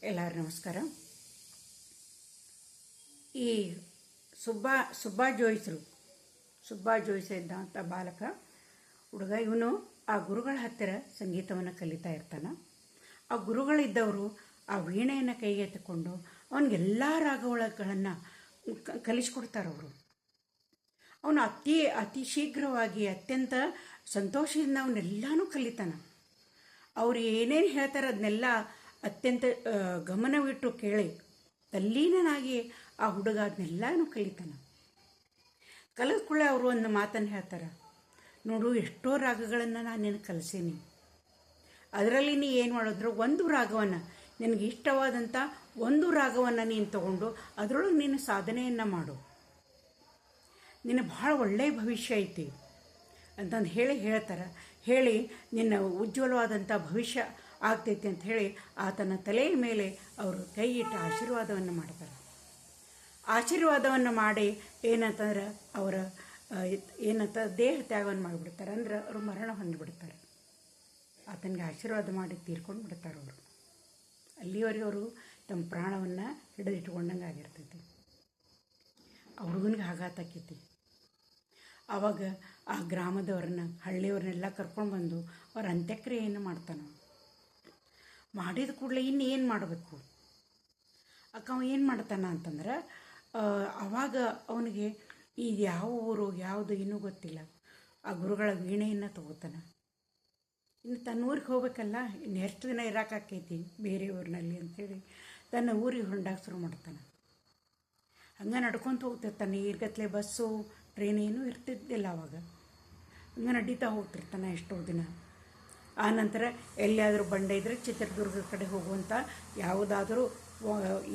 ಎಲ್ಲರೂ ನಮಸ್ಕಾರ. ಈ ಸುಬ್ಬಾ ಜೋಯಿಸ್ರು ಇದ್ದಂಥ ಬಾಲಕ ಹುಡುಗ ಇವನು ಆ ಗುರುಗಳ ಹತ್ತಿರ ಸಂಗೀತವನ್ನು ಕಲಿತಾ ಇರ್ತಾನೆ. ಆ ಗುರುಗಳಿದ್ದವರು ಆ ವೀಣೆಯನ್ನು ಕೈಗೆ ತಗೊಂಡು ಅವನಿಗೆಲ್ಲ ರಾಗಗಳನ್ನು ಕಲಿಸ್ಕೊಡ್ತಾರೆ. ಅವನು ಅತಿ ಶೀಘ್ರವಾಗಿ ಅತ್ಯಂತ ಸಂತೋಷದಿಂದ ಅವನ್ನೆಲ್ಲನೂ ಕಲಿತಾನೆ. ಅವರು ಏನೇನು ಹೇಳ್ತಾರೆ ಅದನ್ನೆಲ್ಲ ಅತ್ಯಂತ ಗಮನವಿಟ್ಟು ಕೇಳಿ ತಲ್ಲೀನನಾಗಿ ಆ ಹುಡುಗ ಅದನ್ನೆಲ್ಲನೂ ಕಲಿತಾನೆ. ಕಲಿತ್ಕೊಳ್ಳೆ ಅವರು ಒಂದು ಮಾತನ್ನು ಹೇಳ್ತಾರೆ, ನೋಡು, ಎಷ್ಟೋ ರಾಗಗಳನ್ನು ನಾನು ನಿನಗೆ ಕಲಿಸೀನಿ. ಅದರಲ್ಲಿ ನೀ ಏನು ಮಾಡಿದ್ರು ಒಂದು ರಾಗವನ್ನು, ನಿನಗೆ ಇಷ್ಟವಾದಂಥ ಒಂದು ರಾಗವನ್ನು ನೀನು ತಗೊಂಡು ಅದರೊಳಗೆ ನೀನು ಸಾಧನೆಯನ್ನು ಮಾಡು, ನಿನ್ನ ಭಾಳ ಒಳ್ಳೆಯ ಭವಿಷ್ಯ ಐತಿ ಅಂತಂದು ಹೇಳ್ತಾರೆ. ಹೇಳಿ ನಿನ್ನ ಉಜ್ವಲವಾದಂಥ ಭವಿಷ್ಯ ಆಗ್ತೈತಿ ಅಂತ ಹೇಳಿ ಆತನ ತಲೆಯ ಮೇಲೆ ಅವರು ಕೈ ಇಟ್ಟು ಆಶೀರ್ವಾದವನ್ನು ಮಾಡ್ತಾರೆ. ಆಶೀರ್ವಾದವನ್ನು ಮಾಡಿ ಏನಂತಂದ್ರೆ ಅವರ ದೇಹ ತ್ಯಾಗವನ್ನು ಮಾಡಿಬಿಡ್ತಾರೆ. ಅಂದ್ರೆ ಅವರು ಮರಣ ಹೊಂದಿಬಿಡ್ತಾರೆ. ಆತನಿಗೆ ಆಶೀರ್ವಾದ ಮಾಡಿ ತೀರ್ಕೊಂಡು ಬಿಡ್ತಾರೆ. ಅವರು ಅಲ್ಲಿವರೆಗೆ ಅವರು ತಮ್ಮ ಪ್ರಾಣವನ್ನು ಹಿಡಿದಿಟ್ಕೊಂಡಂಗೆ ಆಗಿರ್ತೈತಿ. ಆ ಹುಡುಗನಿಗೆ ಆಘಾತ ಆಕೈತಿ. ಆವಾಗ ಆ ಗ್ರಾಮದವ್ರನ್ನ, ಹಳ್ಳಿಯವ್ರನ್ನೆಲ್ಲ ಕರ್ಕೊಂಡು ಬಂದು ಅವ್ರ ಅಂತ್ಯಕ್ರಿಯೆಯನ್ನು ಮಾಡ್ತಾನೆ. ಮಾಡಿದ ಕೂಡಲೇ ಇನ್ನು ಏನು ಮಾಡಬೇಕು? ಅವ ಏನು ಮಾಡ್ತಾನೆ ಅಂತಂದ್ರೆ, ಆವಾಗ ಅವನಿಗೆ ಇದು ಯಾವ ಊರು ಯಾವುದು ಇನ್ನೂ ಗೊತ್ತಿಲ್ಲ. ಆ ಗುರುಗಳ ವೀಣೆಯನ್ನು ತಗೋತಾನೆ. ಇನ್ನು ತನ್ನ ಊರಿಗೆ ಹೋಗ್ಬೇಕಲ್ಲ, ಇನ್ನು ಎಷ್ಟು ದಿನ ಇರೋಕ್ಕಾಕೈತಿ ಬೇರೆ ಊರಿನಲ್ಲಿ ಅಂಥೇಳಿ ತನ್ನ ಊರಿಗೆ ಹೊಂಡಾಗ ಶುರು ಮಾಡ್ತಾನೆ. ಹಂಗೆ ನಡ್ಕೊತ ಹೋಗ್ತಿರ್ತಾನೆ. ಈರ್ಗತ್ಲೆ ಬಸ್ಸು ಟ್ರೈನ್ ಏನೂ ಇರ್ತಿದ್ದಿಲ್ಲ ಅವಾಗ. ಹಂಗೆ ನಡೀತಾ ಹೋಗ್ತಿರ್ತಾನೆ ಎಷ್ಟೋ ದಿನ. ಆನಂತರ ಎಲ್ಲಿಯಾದರೂ ಬಂಡೆ ಇದ್ದರೆ ಚಿತ್ರದುರ್ಗ ಕಡೆ ಹೋಗುವಂಥ ಯಾವುದಾದ್ರೂ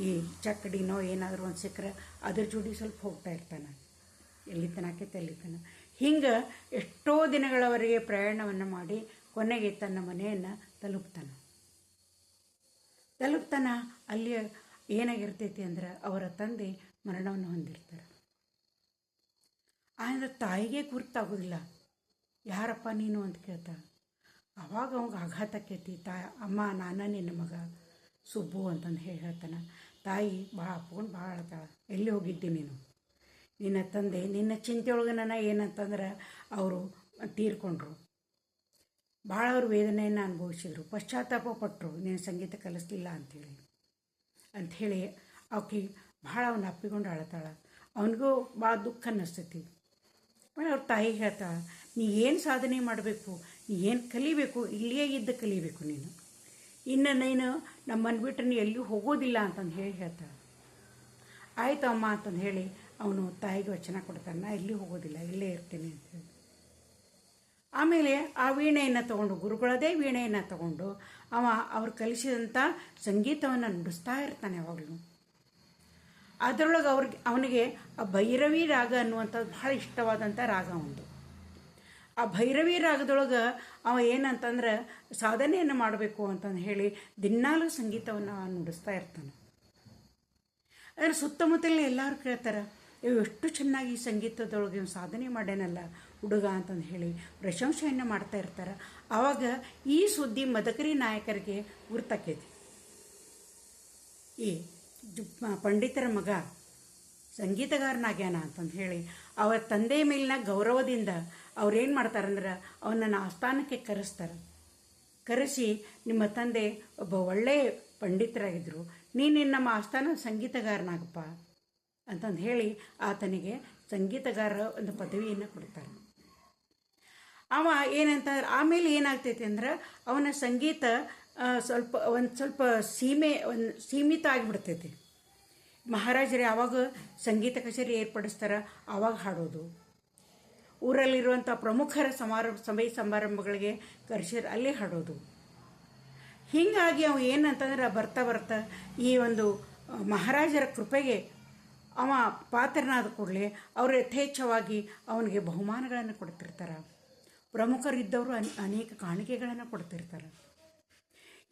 ಈ ಚಕ್ಕಡಿನೋ ಏನಾದರೂ ಒಂದು ಸಿಕ್ಕರೆ ಅದ್ರ ಜೋಡಿ ಸ್ವಲ್ಪ ಹೋಗ್ತಾ ಇರ್ತಾನೆ. ಎಲ್ಲಿ ತನಕೈತೆ ಅಲ್ಲಿ ತನ. ಹಿಂಗೆ ಎಷ್ಟೋ ದಿನಗಳವರೆಗೆ ಪ್ರಯಾಣವನ್ನು ಮಾಡಿ ಕೊನೆಗೆ ತನ್ನ ಮನೆಯನ್ನು ತಲುಪ್ತಾನೆ. ಅಲ್ಲಿ ಏನಾಗಿರ್ತೈತಿ ಅಂದ್ರೆ ಅವರ ತಂದೆ ಮರಣವನ್ನು ಹೊಂದಿರ್ತಾರೆ. ಆದರೆ ತಾಯಿಗೆ ಗುರ್ತಾಗೋದಿಲ್ಲ. ಯಾರಪ್ಪ ನೀನು ಅಂತ ಕೇಳ್ತಾಳೆ. ಆವಾಗ ಅವಂಗೆ ಆಘಾತ ಆಕೈತಿ. ಅಮ್ಮ, ನಾನು ನಿನ್ನ ಮಗ ಸುಬ್ಬು ಅಂತಂದು ಹೇಳ್ತಾನೆ. ತಾಯಿ ಭಾಳ ಅಪ್ಕೊಂಡು ಭಾಳ ಅಳ್ತಾಳೆ. ಎಲ್ಲಿ ಹೋಗಿದ್ದಿ ನೀನು? ನಿನ್ನ ತಂದೆ ನಿನ್ನ ಚಿಂತೆಯೊಳಗೆ ಏನಂತಂದ್ರೆ ಅವರು ತೀರ್ಕೊಂಡ್ರು. ಭಾಳ ಅವ್ರ ವೇದನೆಯನ್ನು ಅನುಭವಿಸಿದ್ರು, ಪಶ್ಚಾತ್ತಾಪ ಪಟ್ಟರು, ನೀನು ಸಂಗೀತ ಕಲಿಸ್ಲಿಲ್ಲ ಅಂಥೇಳಿ ಆಕೆ ಭಾಳ ಅವನ್ನ ಅಪ್ಪಿಕೊಂಡು ಅಳ್ತಾಳೆ. ಅವನಿಗೂ ಭಾಳ ದುಃಖ ಅನ್ನಿಸ್ತೈತಿ. ಅವ್ರ ತಾಯಿ ಹೇಳ್ತಾಳೆ, ನೀ ಏನು ಸಾಧನೆ ಮಾಡಬೇಕು, ನೀ ಏನು ಕಲಿಬೇಕು, ಇಲ್ಲಿಯೇ ಇದ್ದು ಕಲಿಬೇಕು ನೀನು. ಇನ್ನು ನೀನು ನಮ್ಮನ್ನು ಬಿಟ್ಟು ನೀ ಎಲ್ಲಿಯೂ ಹೋಗೋದಿಲ್ಲ ಅಂತಂದು ಹೇಳ್ತಾಳೆ. ಆಯಿತು ಅಮ್ಮ ಅಂತಂದು ಹೇಳಿ ಅವನು ತಾಯಿಗೆ ವಚನ ಕೊಡ್ತಾನೆ, ನಾ ಎಲ್ಲಿ ಹೋಗೋದಿಲ್ಲ, ಇಲ್ಲೇ ಇರ್ತೀನಿ ಅಂತೇಳಿ. ಆಮೇಲೆ ಆ ವೀಣೆಯನ್ನು ತಗೊಂಡು, ಗುರುಗಳದೇ ವೀಣೆಯನ್ನು ತಗೊಂಡು ಅವ್ರು ಕಲಿಸಿದಂಥ ಸಂಗೀತವನ್ನು ನುಡಿಸ್ತಾ ಇರ್ತಾನೆ ಯಾವಾಗಲೂ. ಅದರೊಳಗೆ ಅವನಿಗೆ ಆ ಭೈರವಿ ರಾಗ ಅನ್ನುವಂಥದ್ದು ಭಾಳ ಇಷ್ಟವಾದಂಥ ರಾಗ ಒಂದು. ಆ ಭೈರವಿ ರಾಗದೊಳಗೆ ಏನಂತಂದ್ರೆ ಸಾಧನೆಯನ್ನು ಮಾಡಬೇಕು ಅಂತಂದು ಹೇಳಿ ದಿನಾಲೂ ಸಂಗೀತವನ್ನು ನುಡಿಸ್ತಾ ಇರ್ತಾನೆ. ಅದರ ಸುತ್ತಮುತ್ತಲಿನ ಎಲ್ಲರೂ ಕೇಳ್ತಾರೆ, ಎಷ್ಟು ಚೆನ್ನಾಗಿ ಈ ಸಂಗೀತದೊಳಗೆ ಸಾಧನೆ ಮಾಡ್ಯಾನಲ್ಲ ಹುಡುಗ ಅಂತಂದು ಹೇಳಿ ಪ್ರಶಂಸೆಯನ್ನು ಮಾಡ್ತಾ ಇರ್ತಾರೆ. ಆವಾಗ ಈ ಸುದ್ದಿ ಮದಕರಿ ನಾಯಕರಿಗೆ ಗುರ್ತಾಕೈತಿ. ಈ ಪಂಡಿತರ ಮಗ ಸಂಗೀತಗಾರನಾಗ್ಯಾನ ಅಂತಂದು ಹೇಳಿ ಅವರ ತಂದೆಯ ಮೇಲಿನ ಗೌರವದಿಂದ ಅವ್ರೇನು ಮಾಡ್ತಾರಂದ್ರೆ ಅವನನ್ನು ಆಸ್ಥಾನಕ್ಕೆ ಕರೆಸಿ, ನಿಮ್ಮ ತಂದೆ ಒಬ್ಬ ಒಳ್ಳೆಯ ಪಂಡಿತರಾಗಿದ್ದರು, ನೀನು ನಮ್ಮ ಆಸ್ಥಾನದ ಸಂಗೀತಗಾರನಾಗಪ್ಪ ಅಂತಂದು ಹೇಳಿ ಆತನಿಗೆ ಸಂಗೀತಗಾರ ಒಂದು ಪದವಿಯನ್ನು ಕೊಡ್ತಾರೆ. ಏನಂತಂದ್ರೆ ಆಮೇಲೆ ಏನಾಗ್ತೈತಿ ಅಂದ್ರೆ ಅವನ ಸಂಗೀತ ಸ್ವಲ್ಪ ಸೀಮಿತ ಆಗಿಬಿಡ್ತೈತಿ. ಮಹಾರಾಜರು ಯಾವಾಗ ಸಂಗೀತ ಕಚೇರಿ ಏರ್ಪಡಿಸ್ತಾರೆ ಆವಾಗ ಹಾಡೋದು, ಊರಲ್ಲಿರುವಂಥ ಪ್ರಮುಖರ ಸಭೆ ಸಮಾರಂಭಗಳಿಗೆ ಕರೆಸಿದ್ರೆ ಅಲ್ಲೇ ಹಾಡೋದು. ಹೀಗಾಗಿ ಏನಂತಂದ್ರೆ ಬರ್ತಾ ಈ ಒಂದು ಮಹಾರಾಜರ ಕೃಪೆಗೆ ಪಾತ್ರನಾದ ಕೂಡಲೇ ಅವರು ಯಥೇಚ್ಛವಾಗಿ ಅವನಿಗೆ ಬಹುಮಾನಗಳನ್ನು ಕೊಡ್ತಿರ್ತಾರೆ. ಪ್ರಮುಖರಿದ್ದವರು ಅನೇಕ ಕಾಣಿಕೆಗಳನ್ನು ಕೊಡ್ತಿರ್ತಾರೆ.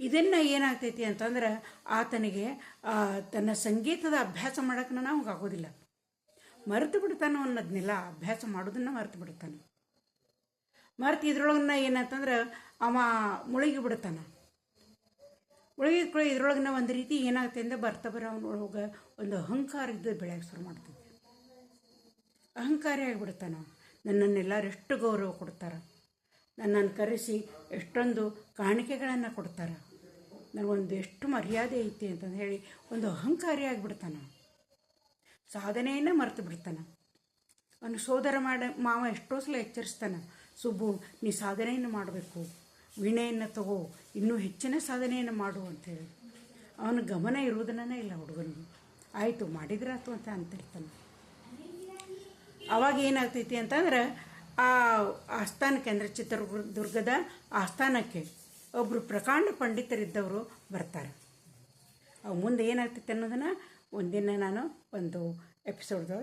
ಇದನ್ನು ಏನಾಗ್ತೈತಿ ಅಂತಂದ್ರೆ ಆತನಿಗೆ ತನ್ನ ಸಂಗೀತದ ಅಭ್ಯಾಸ ಮಾಡೋಕೆ ನಮಗೆ ಆಗೋದಿಲ್ಲ. ಮರೆತು ಬಿಡ್ತಾನೆ ಅನ್ನೋದನ್ನೆಲ್ಲ, ಅಭ್ಯಾಸ ಮಾಡೋದನ್ನು ಮರೆತು ಬಿಡ್ತಾನೆ. ಮರೆತು ಇದ್ರೊಳಗನ್ನ ಏನಂತಂದ್ರೆ ಮುಳುಗಿ ಬಿಡ್ತಾನೆ. ಉಳಿದ ಇದ್ರೊಳಗೆ ಒಂದು ರೀತಿ ಏನಾಗುತ್ತೆ ಅಂದರೆ ಬರ್ತಾ ಬರೋ ಅವನೊಳಗೆ ಒಂದು ಅಹಂಕಾರ ಇದ್ದು ಬೆಳೆಯೋಕೆ ಶುರು ಮಾಡ್ತೈತಿ. ಅಹಂಕಾರಿ ಆಗಿಬಿಡ್ತಾನೆ. ನನ್ನನ್ನೆಲ್ಲರೂ ಎಷ್ಟು ಗೌರವ ಕೊಡ್ತಾರೆ, ನನ್ನನ್ನು ಕರೆಸಿ ಎಷ್ಟೊಂದು ಕಾಣಿಕೆಗಳನ್ನು ಕೊಡ್ತಾರೆ, ನನಗೊಂದು ಎಷ್ಟು ಮರ್ಯಾದೆ ಐತಿ ಅಂತಂದು ಹೇಳಿ ಒಂದು ಅಹಂಕಾರಿ ಆಗಿಬಿಡ್ತಾನೆ. ಸಾಧನೆಯನ್ನು ಮರೆತು ಬಿಡ್ತಾನೆ. ಅವನು ಸೋದರ ಮಾವ ಎಷ್ಟೋ ಸಲ ಎಚ್ಚರಿಸ್ತಾನೆ, ಸುಬ್ಬು ನೀ ಸಾಧನೆಯನ್ನು ಮಾಡಬೇಕು, ವೀಣೆಯನ್ನು ತಗೋ, ಇನ್ನೂ ಹೆಚ್ಚಿನ ಸಾಧನೆಯನ್ನು ಮಾಡು ಅಂಥೇಳಿ. ಅವನ ಗಮನ ಇರುವುದನ್ನೇ ಇಲ್ಲ ಹುಡುಗನಿಗೆ. ಆಯಿತು ಮಾಡಿದ್ರಾತು ಅಂತ ಅಂತಿರ್ತಾನೆ. ಅವಾಗ ಏನಾಗ್ತೈತಿ ಅಂತಂದ್ರೆ ಆ ಆಸ್ಥಾನಕ್ಕೆ ಅಂದರೆ ಚಿತ್ರದುರ್ಗದ ಆಸ್ಥಾನಕ್ಕೆ ಒಬ್ಬರು ಪ್ರಕಾಂಡ ಪಂಡಿತರಿದ್ದವರು ಬರ್ತಾರೆ. ಅವು ಮುಂದೆ ಏನಾಗ್ತೈತೆ ಅನ್ನೋದನ್ನು ಒಂದಿನ ನಾನು ಒಂದು ಎಪಿಸೋಡ್ದೊಳಗೆ